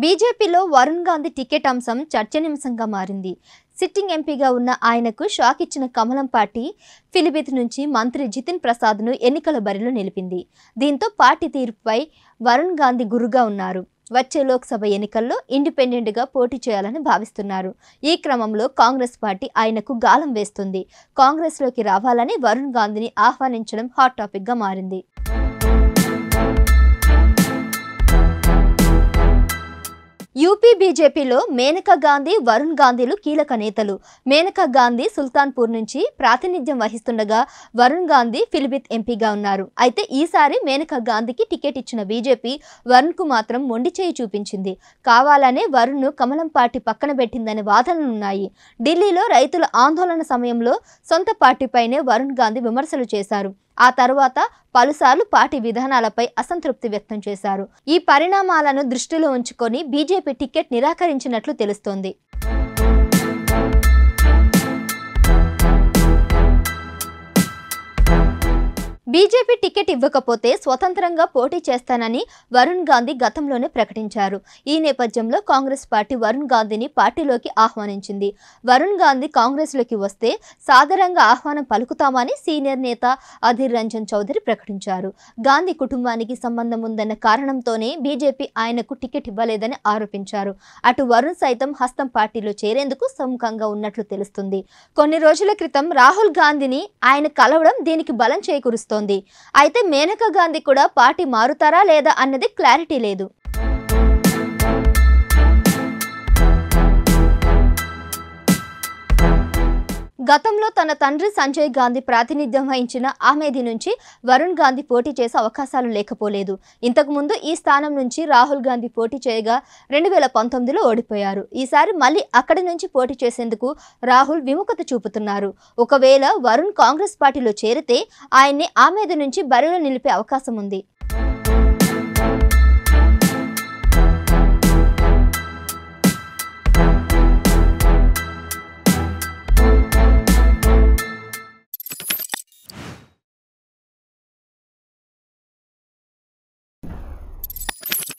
బీజేపీలో వరుణ్ గాంధీ టికెట్ అంశం చర్చనీయాంశంగా మారింది. సిట్టింగ్ ఎంపీగా ఉన్న ఆయనకు షాక్ ఇచ్చిన కమలం పార్టీ ఫిలిపిత్ నుంచి మంత్రి జితిన్ ప్రసాద్ను ఎన్నికల బరిలో నిలిపింది. దీంతో పార్టీ తీర్పుపై వరుణ్ గాంధీ గురుగా ఉన్నారు. వచ్చే లోక్సభ ఎన్నికల్లో ఇండిపెండెంట్గా పోటీ చేయాలని భావిస్తున్నారు. ఈ క్రమంలో కాంగ్రెస్ పార్టీ ఆయనకు గాలం వేస్తుంది. కాంగ్రెస్లోకి రావాలని వరుణ్ గాంధీని ఆహ్వానించడం హాట్ టాపిక్గా మారింది. యూపీ బీజేపీలో మేనకా గాంధీ, వరుణ్ గాంధీలు కీలక నేతలు. మేనకా గాంధీ సుల్తాన్పూర్ నుంచి ప్రాతినిధ్యం వహిస్తుండగా వరుణ్ గాంధీ ఫిలిపిత్ ఎంపీగా ఉన్నారు. అయితే ఈసారి మేనకా గాంధీకి టికెట్ ఇచ్చిన బీజేపీ వరుణ్కు మాత్రం మొండి చేయి చూపించింది. కావాలనే వరుణ్ను కమలం పార్టీ పక్కన పెట్టిందనే వాదనలున్నాయి. ఢిల్లీలో రైతుల ఆందోళన సమయంలో సొంత పార్టీపైనే వరుణ్ గాంధీ విమర్శలు చేశారు. ఆ తర్వాత పలుసార్లు పార్టీ విధానాలపై అసంతృప్తి వ్యక్తం చేశారు. ఈ పరిణామాలను దృష్టిలో ఉంచుకొని బీజేపీ టికెట్ నిరాకరించినట్లు తెలుస్తోంది. బీజేపీ టికెట్ ఇవ్వకపోతే స్వతంత్రంగా పోటీ చేస్తానని వరుణ్ గాంధీ గతంలోనే ప్రకటించారు. ఈ నేపథ్యంలో కాంగ్రెస్ పార్టీ వరుణ్ గాంధీని పార్టీలోకి ఆహ్వానించింది. వరుణ్ గాంధీ కాంగ్రెస్లోకి వస్తే సాదరంగా ఆహ్వానం పలుకుతామని సీనియర్ నేత అధీర్ రంజన్ చౌదరి ప్రకటించారు. గాంధీ కుటుంబానికి సంబంధం ఉందన్న కారణంతోనే బీజేపీ ఆయనకు టికెట్ ఇవ్వలేదని ఆరోపించారు. అటు వరుణ్ సైతం హస్తం పార్టీలో చేరేందుకు సముఖంగా ఉన్నట్లు తెలుస్తుంది. కొన్ని రోజుల క్రితం రాహుల్ గాంధీని ఆయన కలవడం దీనికి బలం చేకూరుస్తోంది. అయితే మేనకా గాంధీ కూడా పార్టీ మారుతారా లేదా అన్నది క్లారిటీ లేదు. గతంలో తన తండ్రి సంజయ్ గాంధీ ప్రాతినిధ్యం వహించిన ఆమేథీ నుంచి వరుణ్ గాంధీ పోటీ చేసే అవకాశాలు లేకపోలేదు. ఇంతకుముందు ఈ స్థానం నుంచి రాహుల్ గాంధీ పోటీ చేయగా 2019లో ఓడిపోయారు. ఈసారి మళ్ళీ అక్కడి నుంచి పోటీ చేసేందుకు రాహుల్ విముఖత చూపుతున్నారు. ఒకవేళ వరుణ్ కాంగ్రెస్ పార్టీలో చేరితే ఆయన్ని ఆమేథీ నుంచి బరిలో నిలిపే అవకాశం ఉంది.